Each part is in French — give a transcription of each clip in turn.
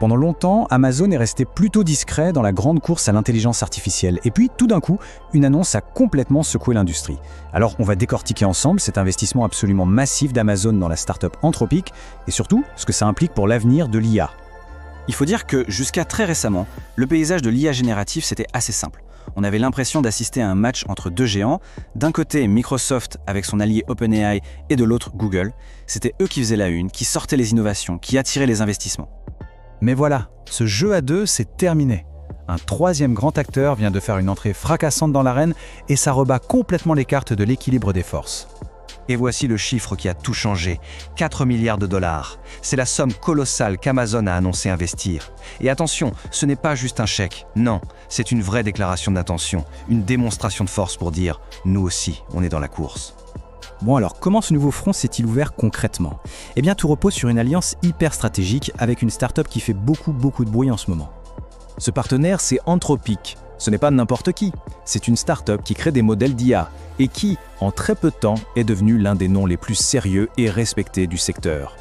Pendant longtemps, Amazon est resté plutôt discret dans la grande course à l'intelligence artificielle. Et puis, tout d'un coup, une annonce a complètement secoué l'industrie. Alors, on va décortiquer ensemble cet investissement absolument massif d'Amazon dans la start-up Anthropic et surtout, ce que ça implique pour l'avenir de l'IA. Il faut dire que, jusqu'à très récemment, le paysage de l'IA générative, c'était assez simple. On avait l'impression d'assister à un match entre deux géants. D'un côté, Microsoft avec son allié OpenAI et de l'autre, Google. C'était eux qui faisaient la une, qui sortaient les innovations, qui attiraient les investissements. Mais voilà, ce jeu à deux, c'est terminé. Un troisième grand acteur vient de faire une entrée fracassante dans l'arène et ça rebat complètement les cartes de l'équilibre des forces. Et voici le chiffre qui a tout changé, 4 milliards de dollars. C'est la somme colossale qu'Amazon a annoncé investir. Et attention, ce n'est pas juste un chèque, non, c'est une vraie déclaration d'intention, une démonstration de force pour dire « nous aussi, on est dans la course ». Bon alors, comment ce nouveau front s'est-il ouvert concrètement? Eh bien, tout repose sur une alliance hyper stratégique avec une start-up qui fait beaucoup de bruit en ce moment. Ce partenaire, c'est Anthropic. Ce n'est pas n'importe qui, c'est une start-up qui crée des modèles d'IA et qui, en très peu de temps, est devenu l'un des noms les plus sérieux et respectés du secteur.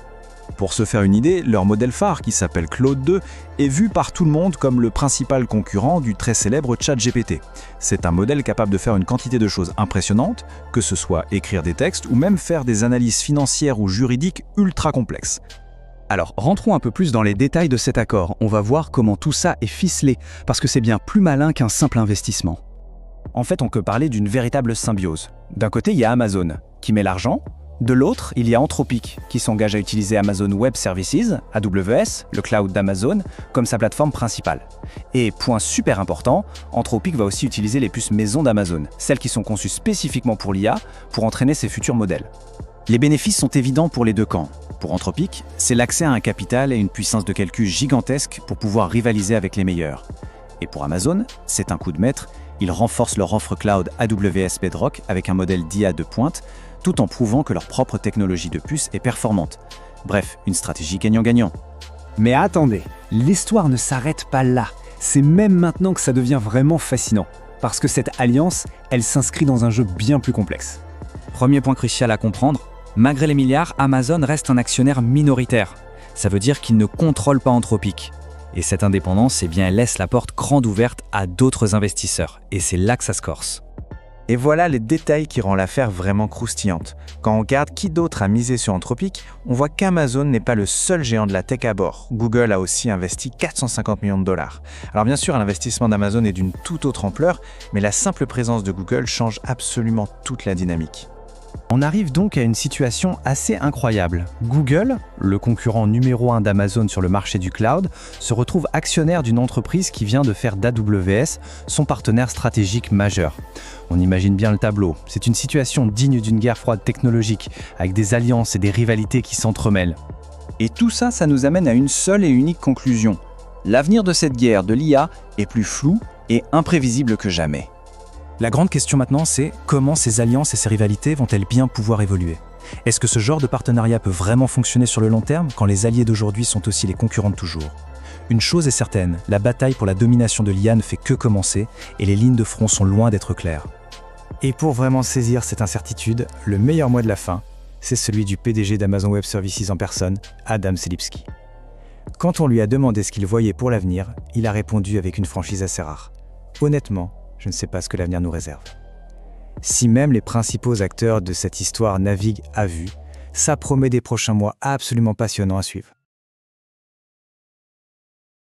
Pour se faire une idée, leur modèle phare, qui s'appelle Claude 2, est vu par tout le monde comme le principal concurrent du très célèbre ChatGPT. C'est un modèle capable de faire une quantité de choses impressionnantes, que ce soit écrire des textes ou même faire des analyses financières ou juridiques ultra complexes. Alors, rentrons un peu plus dans les détails de cet accord. On va voir comment tout ça est ficelé, parce que c'est bien plus malin qu'un simple investissement. En fait, on peut parler d'une véritable symbiose. D'un côté, il y a Amazon, qui met l'argent. De l'autre, il y a Anthropic, qui s'engage à utiliser Amazon Web Services, AWS, le cloud d'Amazon, comme sa plateforme principale. Et point super important, Anthropic va aussi utiliser les puces maison d'Amazon, celles qui sont conçues spécifiquement pour l'IA, pour entraîner ses futurs modèles. Les bénéfices sont évidents pour les deux camps. Pour Anthropic, c'est l'accès à un capital et une puissance de calcul gigantesque pour pouvoir rivaliser avec les meilleurs. Et pour Amazon, c'est un coup de maître, ils renforcent leur offre cloud AWS Bedrock avec un modèle d'IA de pointe, tout en prouvant que leur propre technologie de puce est performante. Bref, une stratégie gagnant-gagnant. Mais attendez, l'histoire ne s'arrête pas là. C'est même maintenant que ça devient vraiment fascinant. Parce que cette alliance, elle s'inscrit dans un jeu bien plus complexe. Premier point crucial à comprendre, malgré les milliards, Amazon reste un actionnaire minoritaire. Ça veut dire qu'il ne contrôle pas Anthropic. Et cette indépendance, elle laisse la porte grande ouverte à d'autres investisseurs. Et c'est là que ça se corse. Et voilà les détails qui rendent l'affaire vraiment croustillante. Quand on regarde qui d'autre a misé sur Anthropic, on voit qu'Amazon n'est pas le seul géant de la tech à bord. Google a aussi investi 450 millions de dollars. Alors bien sûr, l'investissement d'Amazon est d'une toute autre ampleur, mais la simple présence de Google change absolument toute la dynamique. On arrive donc à une situation assez incroyable. Google, le concurrent numéro 1 d'Amazon sur le marché du cloud, se retrouve actionnaire d'une entreprise qui vient de faire d'AWS son partenaire stratégique majeur. On imagine bien le tableau. C'est une situation digne d'une guerre froide technologique, avec des alliances et des rivalités qui s'entremêlent. Et tout ça, ça nous amène à une seule et unique conclusion. L'avenir de cette guerre de l'IA est plus flou et imprévisible que jamais. La grande question maintenant, c'est comment ces alliances et ces rivalités vont-elles bien pouvoir évoluer? Est-ce que ce genre de partenariat peut vraiment fonctionner sur le long terme quand les alliés d'aujourd'hui sont aussi les concurrents de toujours? Une chose est certaine, la bataille pour la domination de l'IA ne fait que commencer et les lignes de front sont loin d'être claires. Et pour vraiment saisir cette incertitude, le meilleur mot de la fin, c'est celui du PDG d'Amazon Web Services en personne, Adam Selipsky. Quand on lui a demandé ce qu'il voyait pour l'avenir, il a répondu avec une franchise assez rare. Honnêtement, je ne sais pas ce que l'avenir nous réserve. Si même les principaux acteurs de cette histoire naviguent à vue, ça promet des prochains mois absolument passionnants à suivre.